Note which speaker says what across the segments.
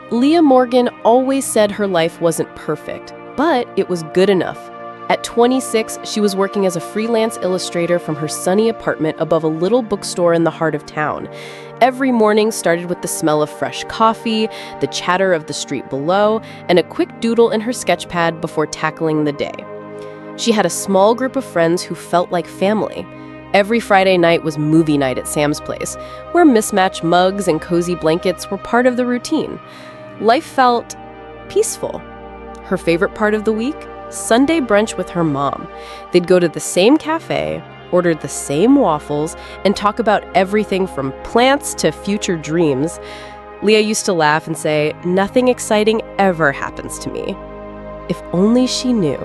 Speaker 1: Leah Morgan always said her life wasn't perfect, but it was good enough. At 26, she was working as a freelance illustrator from her sunny apartment above a little bookstore in the heart of town. Every morning started with the smell of fresh coffee, the chatter of the street below, and a quick doodle in her sketch pad before tackling the day. She had a small group of friends who felt like family. Every Friday night was movie night at Sam's place, where mismatched mugs and cozy blankets were part of the routine. Life felt peaceful. Her favorite part of the week? Sunday brunch with her mom. They'd go to the same cafe, order the same waffles, and talk about everything from plants to future dreams. Leah used to laugh and say, "Nothing exciting ever happens to me." If only she knew.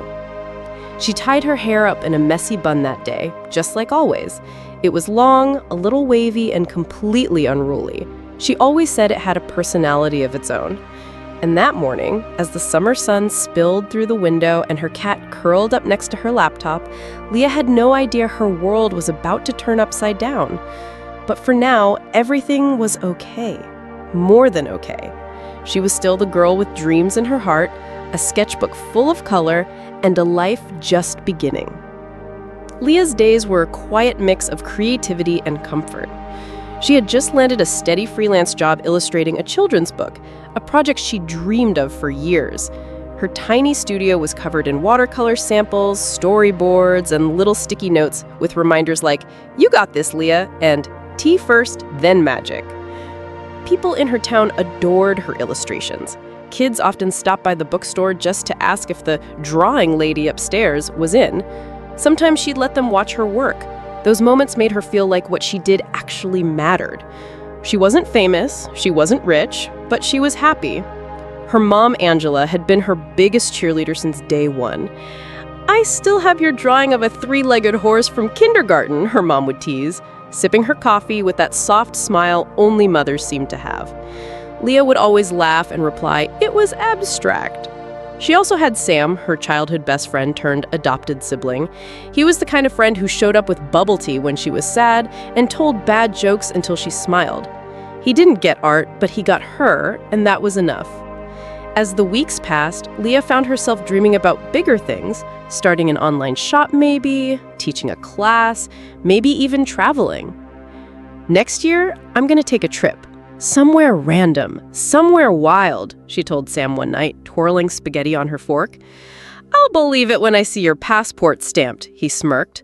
Speaker 1: She tied her hair up in a messy bun that day, just like always. It was long, a little wavy, and completely unruly. She always said it had a personality of its own. And that morning, as the summer sun spilled through the window and her cat curled up next to her laptop, Leah had no idea her world was about to turn upside down. But for now, everything was okay. More than okay. She was still the girl with dreams in her heart, a sketchbook full of color, and a life just beginning. Leah's days were a quiet mix of creativity and comfort. She had just landed a steady freelance job illustrating a children's book, a project she dreamed of for years. Her tiny studio was covered in watercolor samples, storyboards, and little sticky notes with reminders like, "You got this, Leah," and "Tea first, then magic." People in her town adored her illustrations. Kids often stopped by the bookstore just to ask if the drawing lady upstairs was in. Sometimes she'd let them watch her work. Those moments made her feel like what she did actually mattered. She wasn't famous, she wasn't rich, but she was happy. Her mom, Angela, had been her biggest cheerleader since day one. "I still have your drawing of a three-legged horse from kindergarten," her mom would tease, sipping her coffee with that soft smile only mothers seem to have. Leah would always laugh and reply, "It was abstract." She also had Sam, her childhood best friend turned adopted sibling. He was the kind of friend who showed up with bubble tea when she was sad and told bad jokes until she smiled. He didn't get art, but he got her, and that was enough. As the weeks passed, Leah found herself dreaming about bigger things, starting an online shop maybe, teaching a class, maybe even traveling. "Next year, I'm going to take a trip. Somewhere random, somewhere wild," she told Sam one night, twirling spaghetti on her fork. "I'll believe it when I see your passport stamped," he smirked.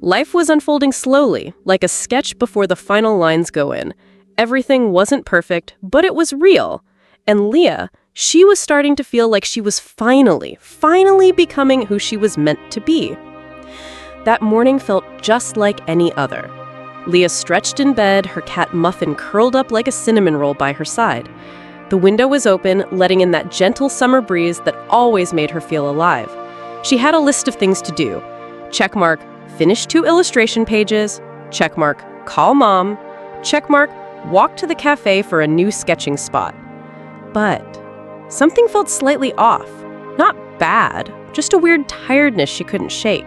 Speaker 1: Life was unfolding slowly, like a sketch before the final lines go in. Everything wasn't perfect, but it was real. And Leah, she was starting to feel like she was finally becoming who she was meant to be. That morning felt just like any other. Leah stretched in bed, her cat Muffin curled up like a cinnamon roll by her side. The window was open, letting in that gentle summer breeze that always made her feel alive. She had a list of things to do. Checkmark, finish 2 illustration pages. Checkmark, call mom. Checkmark, walk to the cafe for a new sketching spot. But something felt slightly off. Not bad, just a weird tiredness she couldn't shake.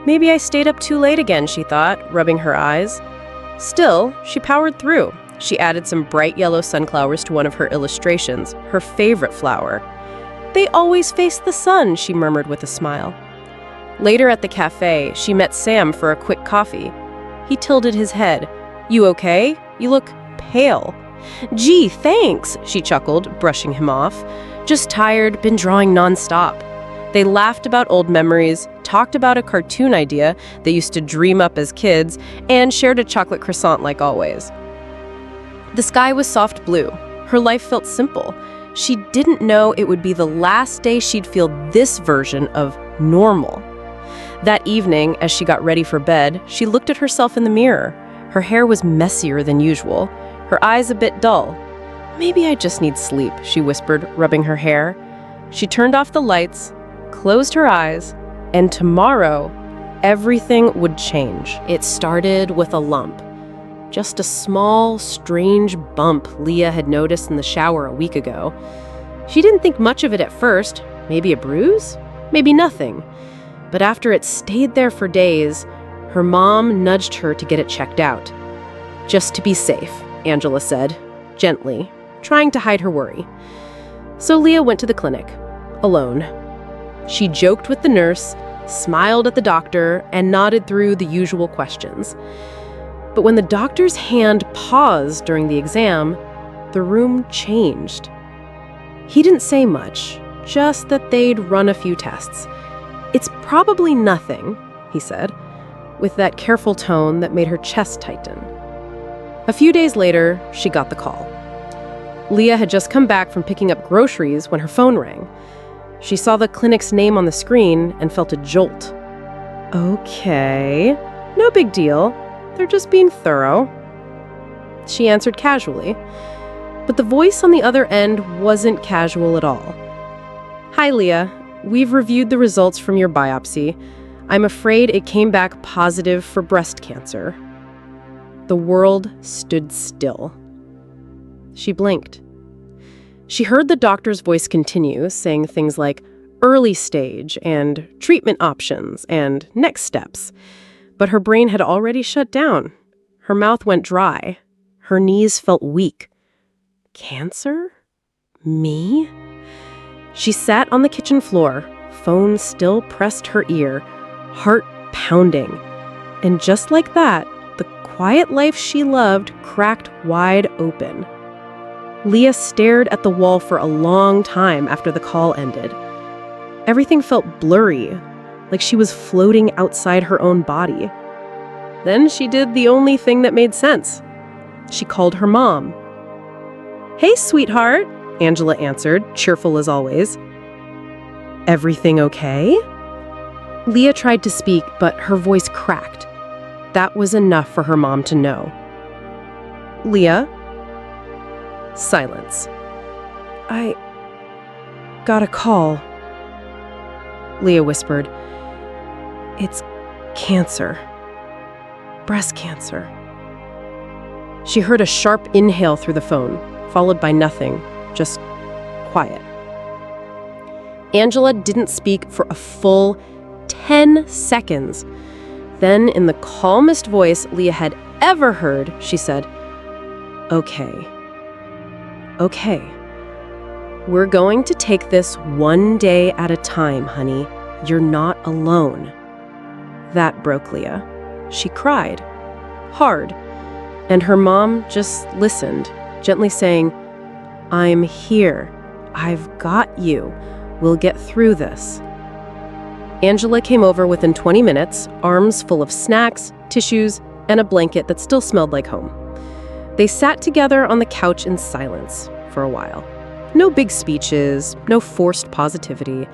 Speaker 1: "Maybe I stayed up too late again," she thought, rubbing her eyes. Still, she powered through. She added some bright yellow sunflowers to one of her illustrations, her favorite flower. "They always face the sun," she murmured with a smile. Later at the cafe, she met Sam for a quick coffee. He tilted his head. "You okay? You look pale." "Gee, thanks," she chuckled, brushing him off. "Just tired, been drawing nonstop." They laughed about old memories, talked about a cartoon idea they used to dream up as kids, and shared a chocolate croissant like always. The sky was soft blue. Her life felt simple. She didn't know it would be the last day she'd feel this version of normal. That evening, as she got ready for bed, she looked at herself in the mirror. Her hair was messier than usual, her eyes a bit dull. "Maybe I just need sleep," she whispered, rubbing her hair. She turned off the lights, closed her eyes, and tomorrow, everything would change. It started with a lump. Just a small, strange bump Leah had noticed in the shower a week ago. She didn't think much of it at first. Maybe a bruise? Maybe nothing. But after it stayed there for days, her mom nudged her to get it checked out. "Just to be safe," Angela said, gently, trying to hide her worry. So Leah went to the clinic, alone. She joked with the nurse, smiled at the doctor, and nodded through the usual questions. But when the doctor's hand paused during the exam, the room changed. He didn't say much, just that they'd run a few tests. "It's probably nothing," he said, with that careful tone that made her chest tighten. A few days later, she got the call. Leah had just come back from picking up groceries when her phone rang. She saw the clinic's name on the screen and felt a jolt. "Okay, no big deal. They're just being thorough." She answered casually, but the voice on the other end wasn't casual at all. "Hi, Leah. We've reviewed the results from your biopsy. I'm afraid it came back positive for breast cancer." The world stood still. She blinked. She heard the doctor's voice continue, saying things like early stage and treatment options and next steps. But her brain had already shut down. Her mouth went dry. Her knees felt weak. Cancer? Me? She sat on the kitchen floor, phone still pressed her ear, heart pounding. And just like that, the quiet life she loved cracked wide open. Leah stared at the wall for a long time after the call ended. Everything felt blurry, like she was floating outside her own body. Then she did the only thing that made sense. She called her mom. "Hey, sweetheart," Angela answered, cheerful as always. "Everything okay?" Leah tried to speak, but her voice cracked. That was enough for her mom to know. "Leah?" Silence. "I got a call," Leah whispered. "It's cancer. Breast cancer." She heard a sharp inhale through the phone, followed by nothing, just quiet. Angela didn't speak for a full 10 seconds. Then, in the calmest voice Leah had ever heard, she said, "Okay. Okay. We're going to take this one day at a time, honey. You're not alone." That broke Leah. She cried. Hard. And her mom just listened, gently saying, "I'm here. I've got you. We'll get through this." Angela came over within 20 minutes, arms full of snacks, tissues, and a blanket that still smelled like home. They sat together on the couch in silence for a while. No big speeches, no forced positivity,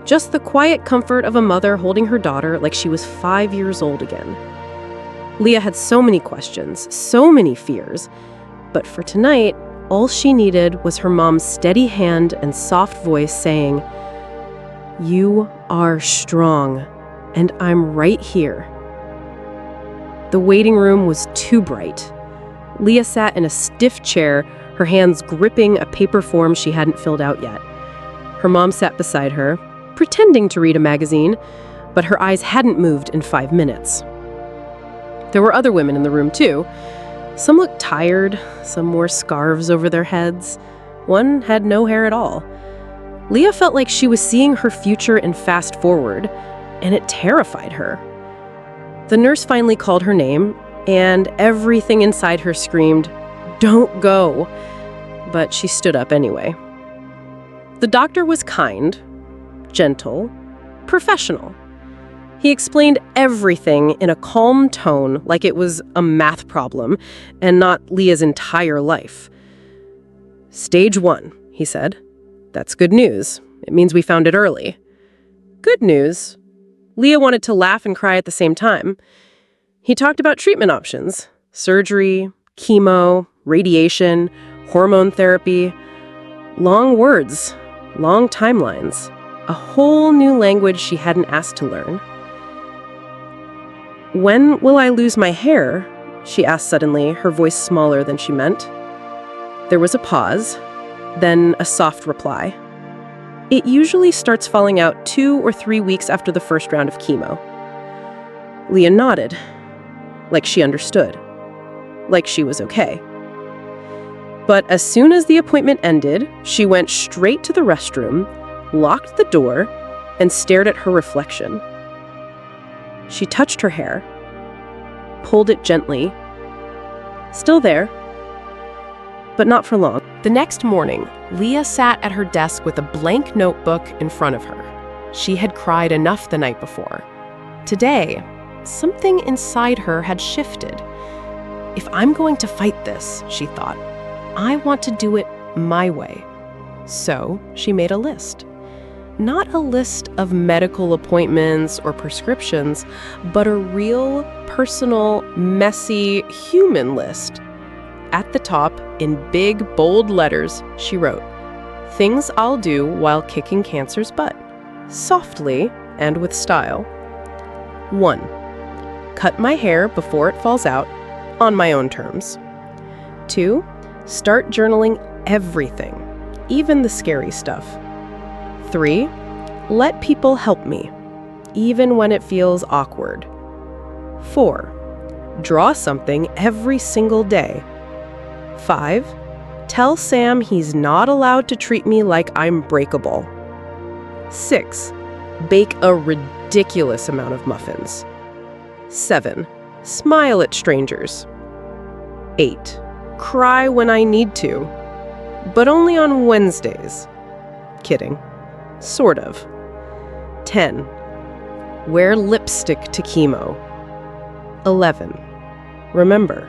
Speaker 1: just the quiet comfort of a mother holding her daughter like she was 5 years old again. Leah had so many questions, so many fears, but for tonight, all she needed was her mom's steady hand and soft voice saying, "You are strong, and I'm right here." The waiting room was too bright. Leah sat in a stiff chair, her hands gripping a paper form she hadn't filled out yet. Her mom sat beside her, pretending to read a magazine, but her eyes hadn't moved in 5 minutes. There were other women in the room, too. Some looked tired, some wore scarves over their heads. One had no hair at all. Leah felt like she was seeing her future in fast forward, and it terrified her. The nurse finally called her name, and everything inside her screamed, "Don't go!" But she stood up anyway. The doctor was kind, gentle, professional. He explained everything in a calm tone, like it was a math problem and not Leah's entire life. "Stage 1, he said. "That's good news. It means we found it early." Good news? Leah wanted to laugh and cry at the same time. He talked about treatment options: surgery, chemo, radiation, hormone therapy. Long words, long timelines, a whole new language she hadn't asked to learn. "When will I lose my hair?" she asked suddenly, her voice smaller than she meant. There was a pause, then a soft reply. "It usually starts falling out 2 or 3 weeks after the first round of chemo." Leah nodded, like she understood, like she was okay. But as soon as the appointment ended, she went straight to the restroom, locked the door, and stared at her reflection. She touched her hair, pulled it gently. Still there, but not for long. The next morning, Leah sat at her desk with a blank notebook in front of her. She had cried enough the night before. Today, something inside her had shifted. If I'm going to fight this, she thought, I want to do it my way. So she made a list. Not a list of medical appointments or prescriptions, but a real, personal, messy, human list. At the top, in big, bold letters, she wrote, "Things I'll do while kicking cancer's butt. Softly and with style. 1. Cut my hair before it falls out, on my own terms. 2. Start journaling everything, even the scary stuff. 3. Let people help me, even when it feels awkward. 4. Draw something every single day. 5. Tell Sam he's not allowed to treat me like I'm breakable. 6. Bake a ridiculous amount of muffins. 7. Smile at strangers. 8. Cry when I need to, but only on Wednesdays. Kidding. Sort of. 10. Wear lipstick to chemo. 11. Remember,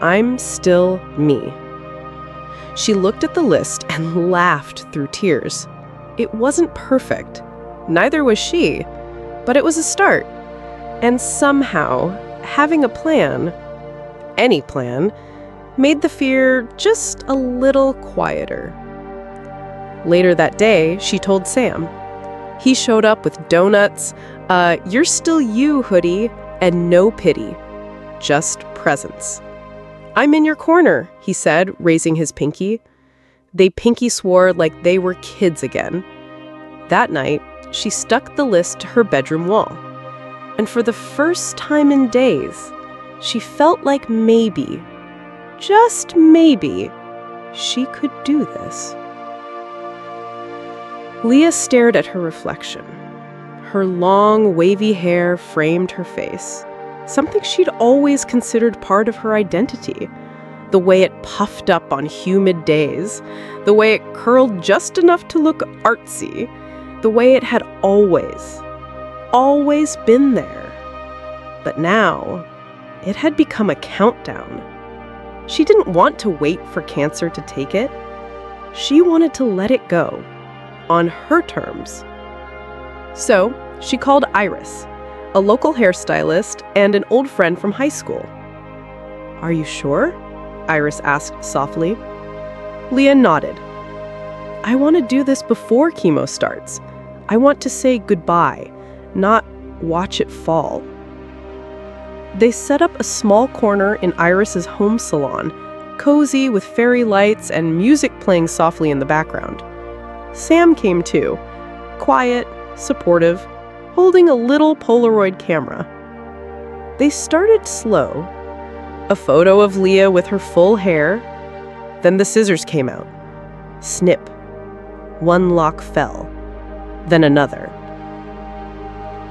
Speaker 1: I'm still me." She looked at the list and laughed through tears. It wasn't perfect. Neither was she, but it was a start. And somehow, having a plan, any plan, made the fear just a little quieter. Later that day, she told Sam. He showed up with donuts, "You're still you" hoodie, and no pity, just presents. "I'm in your corner," he said, raising his pinky. They pinky swore like they were kids again. That night, she stuck the list to her bedroom wall. And for the first time in days, she felt like maybe, just maybe, she could do this. Leah stared at her reflection. Her long, wavy hair framed her face, something she'd always considered part of her identity. The way it puffed up on humid days, the way it curled just enough to look artsy, the way it had always been there. But now, it had become a countdown. She didn't want to wait for cancer to take it. She wanted to let it go, on her terms. So, she called Iris, a local hairstylist and an old friend from high school. "Are you sure?" Iris asked softly. Leah nodded. "I want to do this before chemo starts. I want to say goodbye, not watch it fall." They set up a small corner in Iris's home salon, cozy with fairy lights and music playing softly in the background. Sam came too, quiet, supportive, holding a little Polaroid camera. They started slow. A photo of Leah with her full hair. Then the scissors came out. Snip. One lock fell. Then another.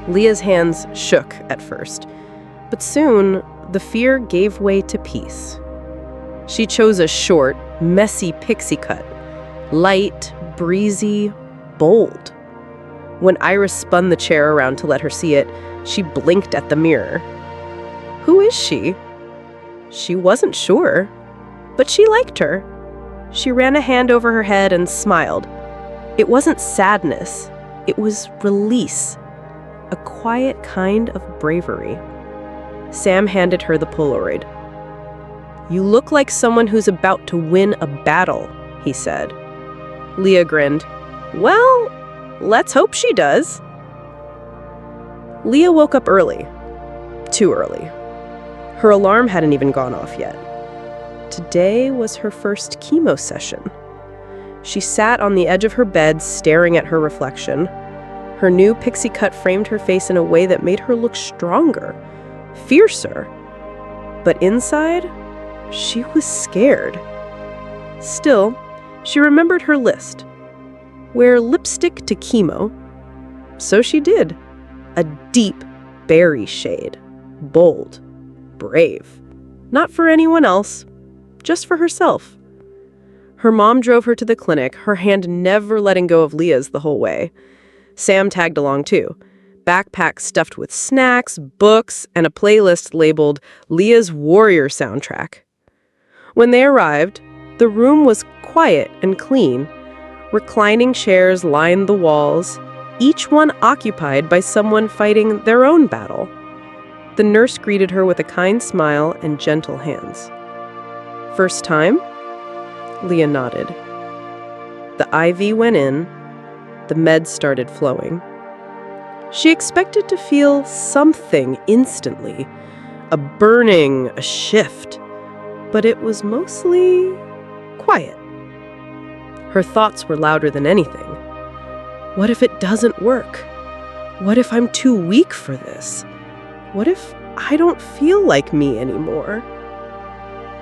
Speaker 1: Leah's hands shook at first, but soon the fear gave way to peace. She chose a short, messy pixie cut. Light, breezy, bold. When Iris spun the chair around to let her see it, she blinked at the mirror. Who is she? She wasn't sure, but she liked her. She ran a hand over her head and smiled. It wasn't sadness, it was release, a quiet kind of bravery. Sam handed her the Polaroid. "You look like someone who's about to win a battle," he said. Leah grinned. "Well, let's hope she does." Leah woke up early. Too early. Her alarm hadn't even gone off yet. Today was her first chemo session. She sat on the edge of her bed, staring at her reflection. Her new pixie cut framed her face in a way that made her look stronger, fiercer. But inside, she was scared. Still, she remembered her list. Wear lipstick to chemo. So she did. A deep berry shade. Bold. Brave. Not for anyone else, just for herself. Her mom drove her to the clinic, her hand never letting go of Leah's the whole way. Sam tagged along too. Backpack stuffed with snacks, books, and a playlist labeled Leah's Warrior Soundtrack. When they arrived, the room was quiet and clean. Reclining chairs lined the walls, each one occupied by someone fighting their own battle. The nurse greeted her with a kind smile and gentle hands. First time? Leah nodded. The IV went in. The meds started flowing. She expected to feel something instantly, a burning, a shift, but it was mostly quiet. Her thoughts were louder than anything. What if it doesn't work? What if I'm too weak for this? What if I don't feel like me anymore?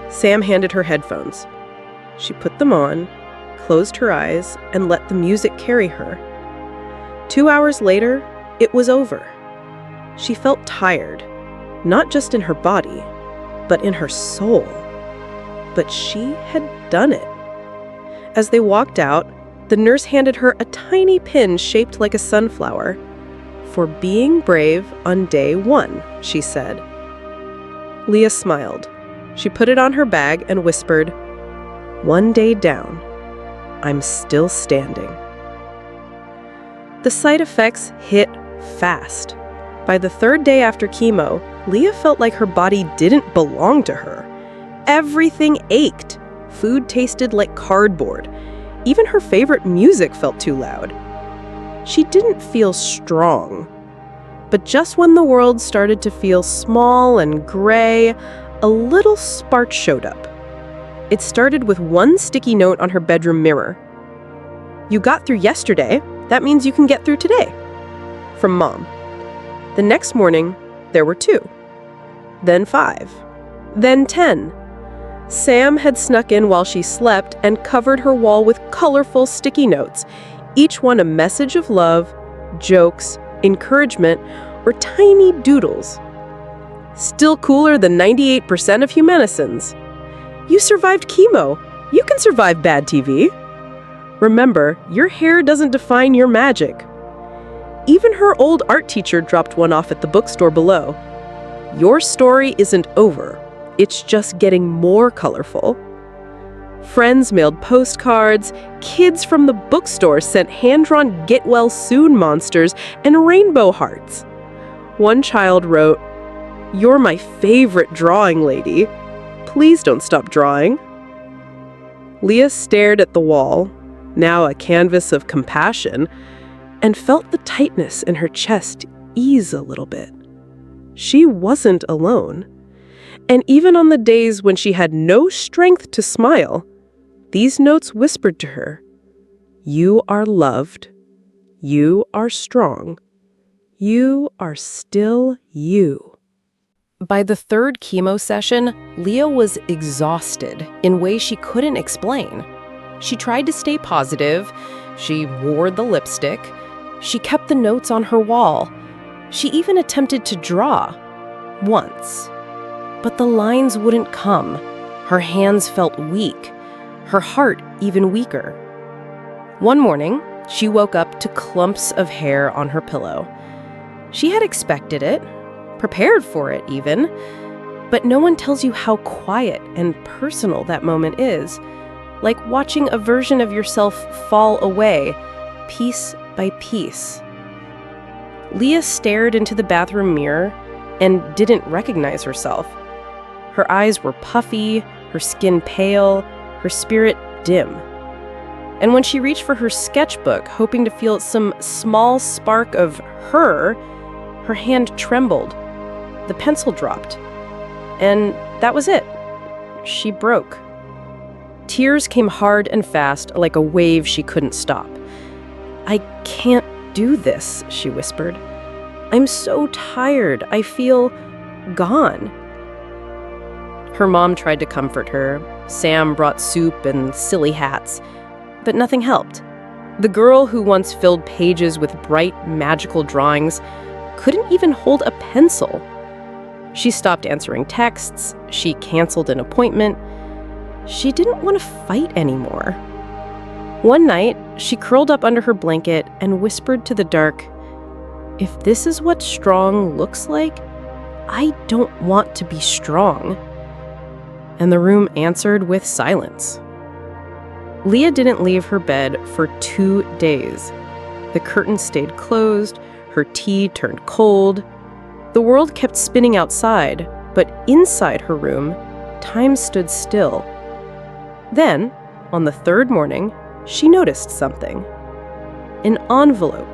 Speaker 1: Sam handed her headphones. She put them on, closed her eyes, and let the music carry her. 2 hours later, it was over. She felt tired, not just in her body, but in her soul. But she had done it. As they walked out, the nurse handed her a tiny pin shaped like a sunflower. For being brave on day 1, she said. Leah smiled. She put it on her bag and whispered, "One day down, I'm still standing." The side effects hit fast. By the 3rd day after chemo, Leah felt like her body didn't belong to her. Everything ached. Food tasted like cardboard. Even her favorite music felt too loud. She didn't feel strong. But just when the world started to feel small and gray, a little spark showed up. It started with one sticky note on her bedroom mirror. "You got through yesterday. That means you can get through today." From Mom. The next morning, there were 2. Then 5. Then 10. Sam had snuck in while she slept and covered her wall with colorful sticky notes, each one a message of love, jokes, encouragement, or tiny doodles. Still cooler than 98% of humanisons. You survived chemo. You can survive bad TV. Remember, your hair doesn't define your magic. Even her old art teacher dropped one off at the bookstore below. Your story isn't over. It's just getting more colorful. Friends mailed postcards, kids from the bookstore sent hand-drawn get-well-soon monsters and rainbow hearts. One child wrote, "You're my favorite drawing lady. Please don't stop drawing." Leah stared at the wall, now a canvas of compassion, and felt the tightness in her chest ease a little bit. She wasn't alone. And even on the days when she had no strength to smile, these notes whispered to her, "You are loved. You are strong. You are still you." By the 3rd chemo session, Leah was exhausted in ways she couldn't explain. She tried to stay positive. She wore the lipstick. She kept the notes on her wall. She even attempted to draw. Once. But the lines wouldn't come. Her hands felt weak. Her heart even weaker. One morning, she woke up to clumps of hair on her pillow. She had expected it, prepared for it even, but no one tells you how quiet and personal that moment is, like watching a version of yourself fall away, piece by piece. Leah stared into the bathroom mirror and didn't recognize herself. Her eyes were puffy, her skin pale, her spirit dim. And when she reached for her sketchbook, hoping to feel some small spark of her hand trembled. The pencil dropped. And that was it. She broke. Tears came hard and fast, like a wave she couldn't stop. "I can't do this," she whispered. "I'm so tired. I feel gone." Her mom tried to comfort her. Sam brought soup and silly hats, but nothing helped. The girl who once filled pages with bright, magical drawings couldn't even hold a pencil. She stopped answering texts. She canceled an appointment. She didn't want to fight anymore. One night, she curled up under her blanket and whispered to the dark, "If this is what strong looks like, I don't want to be strong." And the room answered with silence. Leah didn't leave her bed for 2 days. The curtains stayed closed, her tea turned cold. The world kept spinning outside, but inside her room, time stood still. Then, on the third morning, she noticed something. An envelope.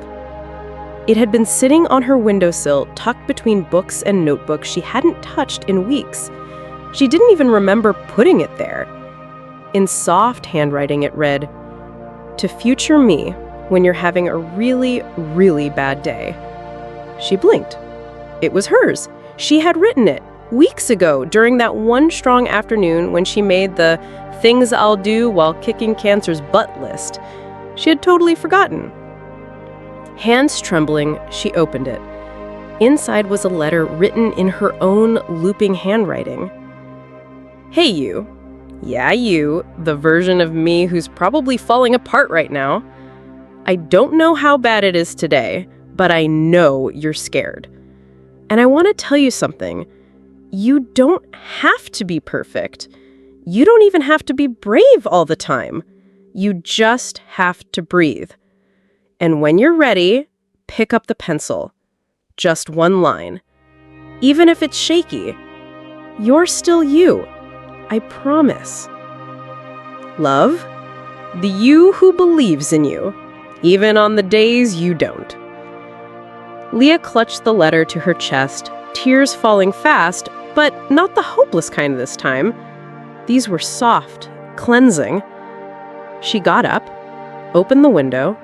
Speaker 1: It had been sitting on her windowsill, tucked between books and notebooks she hadn't touched in weeks. She didn't even remember putting it there. In soft handwriting, it read, "To future me when you're having a really, really bad day." She blinked. It was hers. She had written it weeks ago during that one strong afternoon when she made the things I'll do while kicking cancer's butt list. She had totally forgotten. Hands trembling, she opened it. Inside was a letter written in her own looping handwriting. "Hey you. Yeah, you, the version of me who's probably falling apart right now. I don't know how bad it is today, but I know you're scared. And I want to tell you something. You don't have to be perfect. You don't even have to be brave all the time. You just have to breathe. And when you're ready, pick up the pencil. Just one line. Even if it's shaky, you're still you. I promise. Love, the you who believes in you, even on the days you don't." Leah clutched the letter to her chest, tears falling fast, but not the hopeless kind this time. These were soft, cleansing. She got up, opened the window,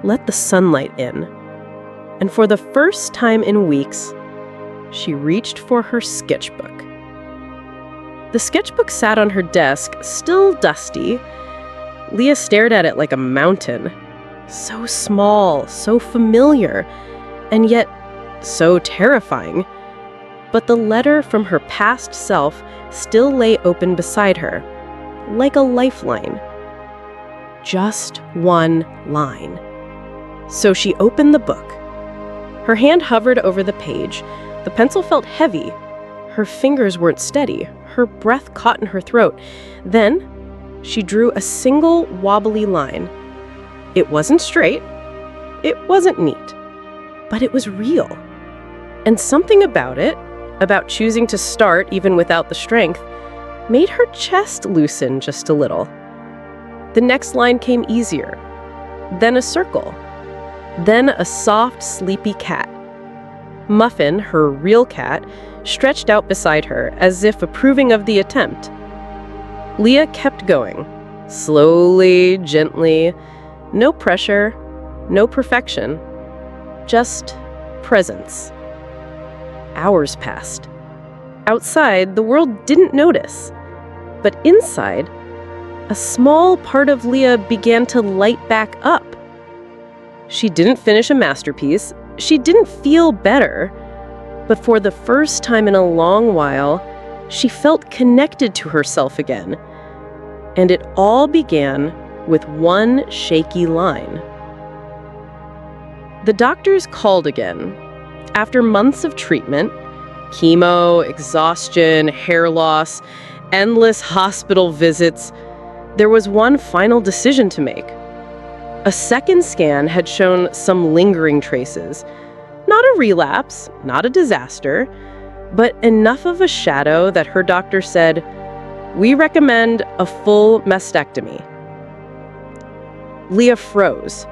Speaker 1: let the sunlight in, and for the first time in weeks, she reached for her sketchbook. The sketchbook sat on her desk, still dusty. Leah stared at it like a mountain. So small, so familiar, and yet so terrifying. But the letter from her past self still lay open beside her, like a lifeline. Just one line. So she opened the book. Her hand hovered over the page. The pencil felt heavy. Her fingers weren't steady. Her breath caught in her throat. Then, she drew a single wobbly line. It wasn't straight. It wasn't neat. But it was real. And something about it, about choosing to start even without the strength, made her chest loosen just a little. The next line came easier. Then a circle. Then a soft, sleepy cat. Muffin, her real cat, stretched out beside her as if approving of the attempt. Leah kept going, slowly, gently, no pressure, no perfection, just presence. Hours passed. Outside, the world didn't notice, but inside, a small part of Leah began to light back up. She didn't finish a masterpiece. She didn't feel better. But for the first time in a long while, she felt connected to herself again. And it all began with one shaky line. The doctors called again. After months of treatment, chemo, exhaustion, hair loss, endless hospital visits, there was one final decision to make. A second scan had shown some lingering traces. Not a relapse, not a disaster, but enough of a shadow that her doctor said, "We recommend a full mastectomy." Leah froze.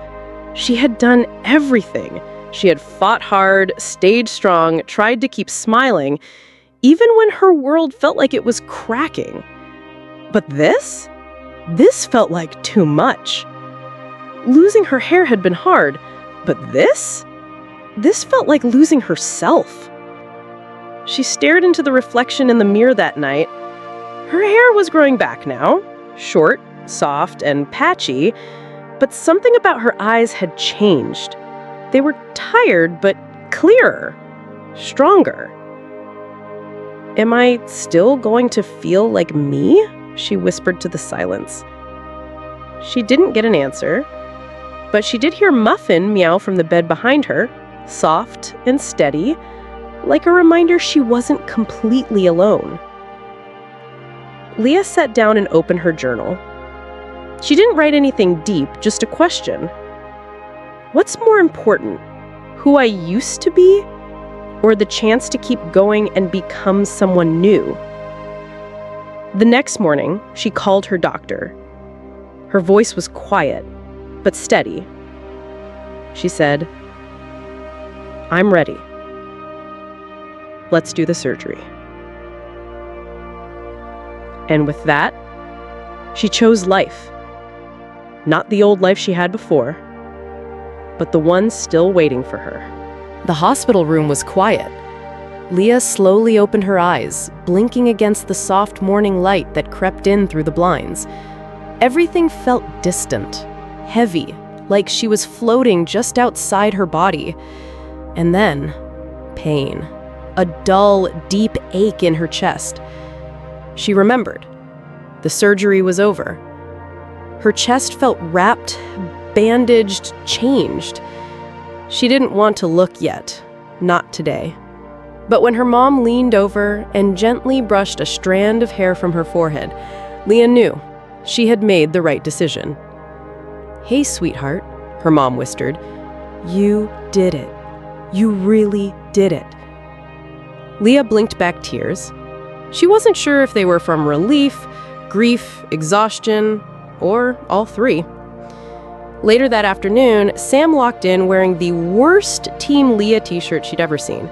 Speaker 1: She had done everything. She had fought hard, stayed strong, tried to keep smiling, even when her world felt like it was cracking. But this felt like too much. Losing her hair had been hard, but this felt like losing herself. She stared into the reflection in the mirror that night, Her hair was growing back now, short, soft, and patchy, but something about her eyes had changed. They were tired, but clearer, stronger. "Am I still going to feel like me?" she whispered to the silence. She didn't get an answer, but she did hear Muffin meow from the bed behind her, soft and steady, like a reminder she wasn't completely alone. Leah sat down and opened her journal. She didn't write anything deep, just a question. What's more important, who I used to be, or the chance to keep going and become someone new? The next morning, she called her doctor. Her voice was quiet, but steady. She said, "I'm ready. Let's do the surgery." And with that, she chose life. Not the old life she had before, but the one still waiting for her. The hospital room was quiet. Leah slowly opened her eyes, blinking against the soft morning light that crept in through the blinds. Everything felt distant, heavy, like she was floating just outside her body. And then, pain. A dull, deep ache in her chest. She remembered. The surgery was over. Her chest felt wrapped, bandaged, changed. She didn't want to look yet, not today. But when her mom leaned over and gently brushed a strand of hair from her forehead, Leah knew she had made the right decision. "Hey, sweetheart," her mom whispered. "You did it. You really did it." Leah blinked back tears. She wasn't sure if they were from relief, grief, exhaustion, or all three. Later that afternoon, Sam walked in wearing the worst Team Leah t-shirt she'd ever seen.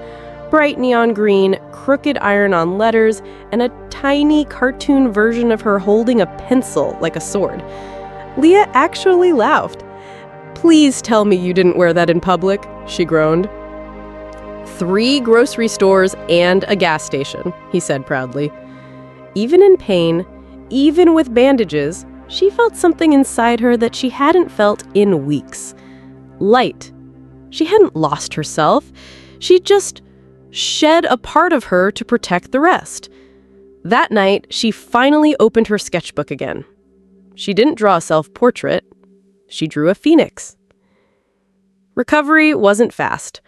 Speaker 1: Bright neon green, crooked iron-on letters, and a tiny cartoon version of her holding a pencil like a sword. Leah actually laughed. "Please tell me you didn't wear that in public," she groaned. "3 grocery stores and a gas station," he said proudly. Even in pain, even with bandages, she felt something inside her that she hadn't felt in weeks. Light. She hadn't lost herself. She'd just shed a part of her to protect the rest. That night, she finally opened her sketchbook again. She didn't draw a self-portrait. She drew a phoenix. Recovery wasn't fast,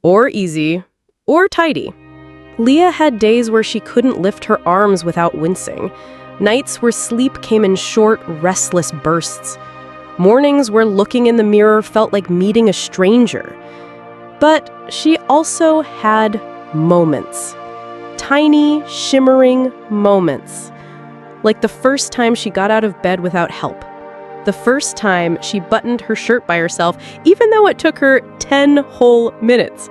Speaker 1: or easy, or tidy. Leah had days where she couldn't lift her arms without wincing. Nights where sleep came in short, restless bursts. Mornings where looking in the mirror felt like meeting a stranger. But she also had moments. Tiny, shimmering moments. Like the first time she got out of bed without help. The first time she buttoned her shirt by herself, even though it took her 10 whole minutes.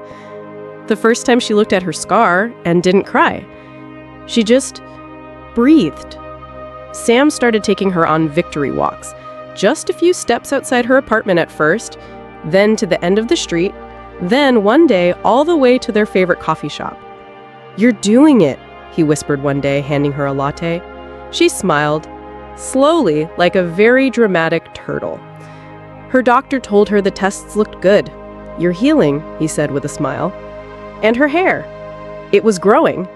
Speaker 1: The first time she looked at her scar and didn't cry. She just breathed. Sam started taking her on victory walks. Just a few steps outside her apartment at first, then to the end of the street, then one day all the way to their favorite coffee shop. "You're doing it," he whispered one day, handing her a latte. She smiled, slowly, like a very dramatic turtle. Her doctor told her the tests looked good. "You're healing," he said with a smile. And her hair. It was growing.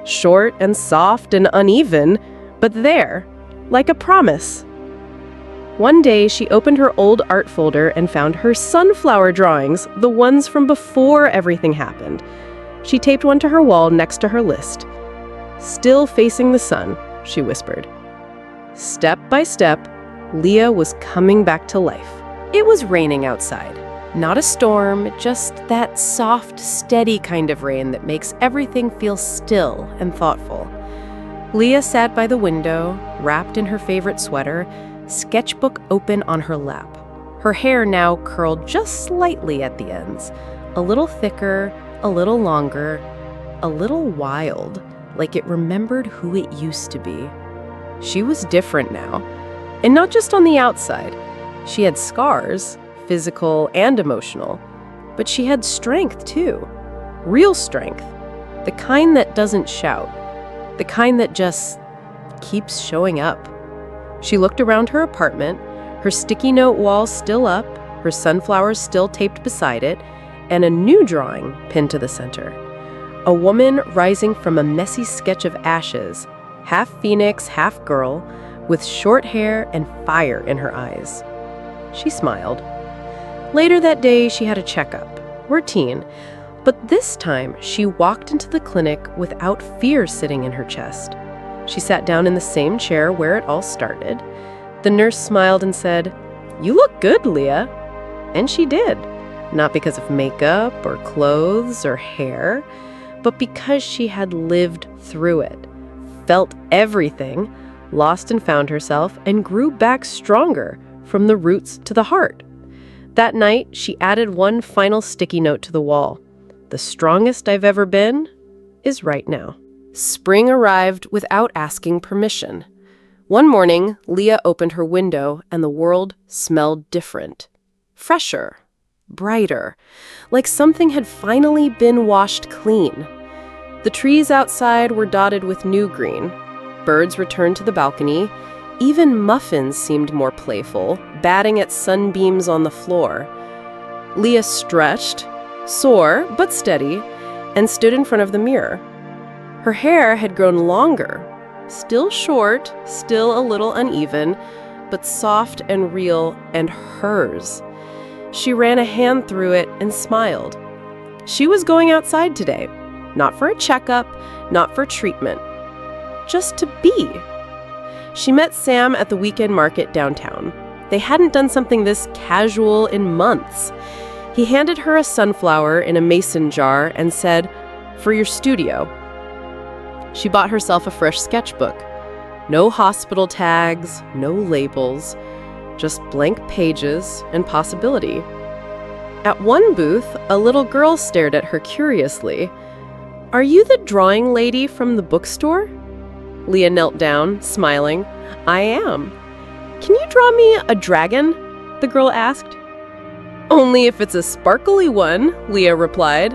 Speaker 1: Short and soft and uneven, but there, like a promise. One day, she opened her old art folder and found her sunflower drawings, the ones from before everything happened. She taped one to her wall next to her list. "Still facing the sun," she whispered. Step by step, Leah was coming back to life. It was raining outside. Not a storm, just that soft, steady kind of rain that makes everything feel still and thoughtful. Leah sat by the window, wrapped in her favorite sweater, sketchbook open on her lap. Her hair now curled just slightly at the ends, a little thicker, a little longer, a little wild, like it remembered who it used to be. She was different now, and not just on the outside. She had scars, physical and emotional, but she had strength too. Real strength, the kind that doesn't shout, the kind that just keeps showing up. She looked around her apartment, her sticky note wall still up, her sunflowers still taped beside it, and a new drawing pinned to the center. A woman rising from a messy sketch of ashes, half phoenix, half girl, with short hair and fire in her eyes. She smiled. Later that day, she had a checkup, routine, but this time she walked into the clinic without fear sitting in her chest. She sat down in the same chair where it all started. The nurse smiled and said, "You look good, Leah." And she did, not because of makeup or clothes or hair, but because she had lived through it, felt everything, lost and found herself, and grew back stronger from the roots to the heart. That night, she added one final sticky note to the wall. "The strongest I've ever been is right now." Spring arrived without asking permission. One morning, Leah opened her window and the world smelled different. Fresher, brighter, like something had finally been washed clean. The trees outside were dotted with new green. Birds returned to the balcony. Even muffins seemed more playful, batting at sunbeams on the floor. Leah stretched, sore but steady, and stood in front of the mirror. Her hair had grown longer, still short, still a little uneven, but soft and real and hers. She ran a hand through it and smiled. She was going outside today, not for a checkup, not for treatment, just to be. She met Sam at the weekend market downtown. They hadn't done something this casual in months. He handed her a sunflower in a mason jar and said, "For your studio." She bought herself a fresh sketchbook. No hospital tags, no labels, just blank pages and possibility. At one booth, a little girl stared at her curiously. "Are you the drawing lady from the bookstore?" Leah knelt down, smiling. "I am." "Can you draw me a dragon?" the girl asked. "Only if it's a sparkly one," Leah replied.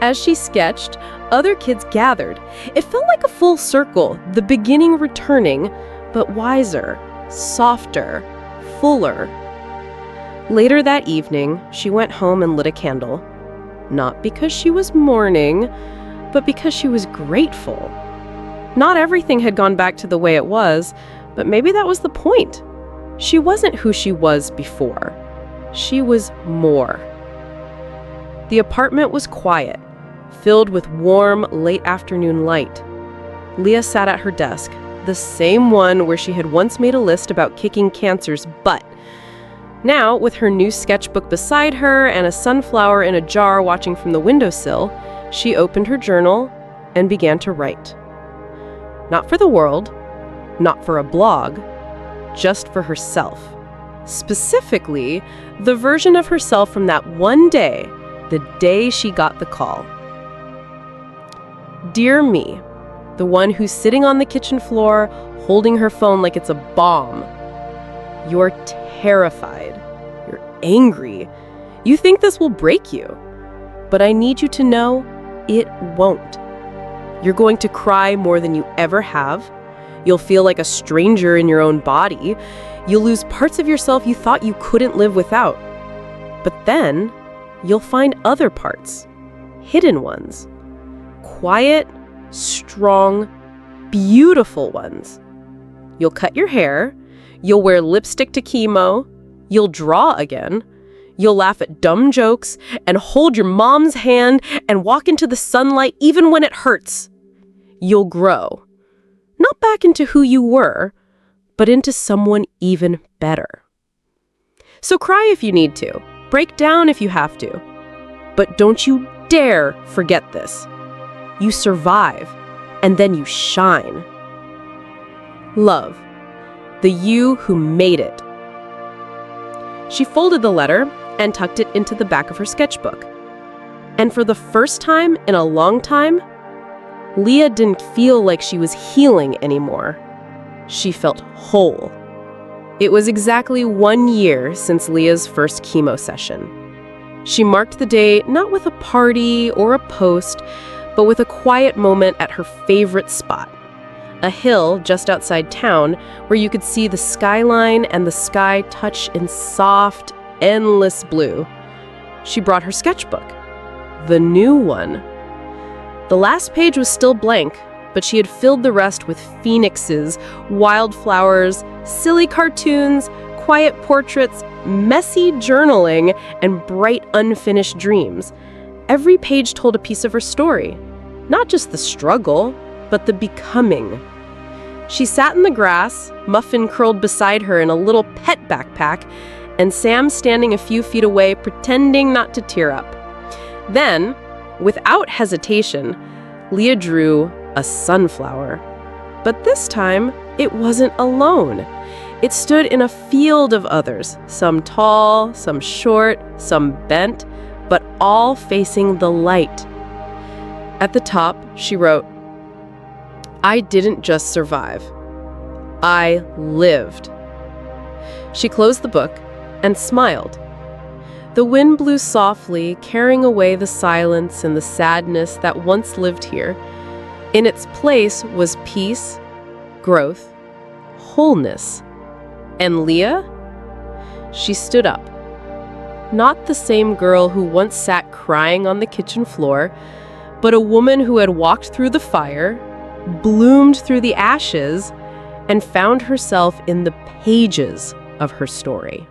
Speaker 1: As she sketched, other kids gathered. It felt like a full circle, the beginning returning, but wiser, softer, fuller. Later that evening, she went home and lit a candle. Not because she was mourning, but because she was grateful. Not everything had gone back to the way it was, but maybe that was the point. She wasn't who she was before. She was more. The apartment was quiet, filled with warm, late afternoon light. Leah sat at her desk, the same one where she had once made a list about kicking cancer's butt. Now, with her new sketchbook beside her and a sunflower in a jar watching from the windowsill, she opened her journal and began to write. Not for the world, not for a blog, just for herself. Specifically, the version of herself from that one day, the day she got the call. Dear me, the one who's sitting on the kitchen floor, holding her phone like it's a bomb. You're terrified. You're angry. You think this will break you. But I need you to know it won't. You're going to cry more than you ever have. You'll feel like a stranger in your own body. You'll lose parts of yourself you thought you couldn't live without. But then, you'll find other parts, hidden ones. Quiet, strong, beautiful ones. You'll cut your hair. You'll wear lipstick to chemo. You'll draw again. You'll laugh at dumb jokes and hold your mom's hand and walk into the sunlight even when it hurts. You'll grow. Not back into who you were, but into someone even better. So cry if you need to. Break down if you have to. But don't you dare forget this. You survive, and then you shine. Love, the you who made it. She folded the letter and tucked it into the back of her sketchbook. And for the first time in a long time, Leah didn't feel like she was healing anymore. She felt whole. It was exactly 1 year since Leah's first chemo session. She marked the day not with a party or a post, but with a quiet moment at her favorite spot, a hill just outside town where you could see the skyline and the sky touch in soft, endless blue. She brought her sketchbook, the new one. The last page was still blank, but she had filled the rest with phoenixes, wildflowers, silly cartoons, quiet portraits, messy journaling, and bright, unfinished dreams. Every page told a piece of her story. Not just the struggle, but the becoming. She sat in the grass, Muffin curled beside her in a little pet backpack, and Sam standing a few feet away, pretending not to tear up. Then, without hesitation, Leah drew a sunflower. But this time, it wasn't alone. It stood in a field of others, some tall, some short, some bent, but all facing the light. At the top, she wrote, "I didn't just survive. I lived." She closed the book and smiled. The wind blew softly, carrying away the silence and the sadness that once lived here. In its place was peace, growth, wholeness. And Leah? She stood up. Not the same girl who once sat crying on the kitchen floor, but a woman who had walked through the fire, bloomed through the ashes, and found herself in the pages of her story.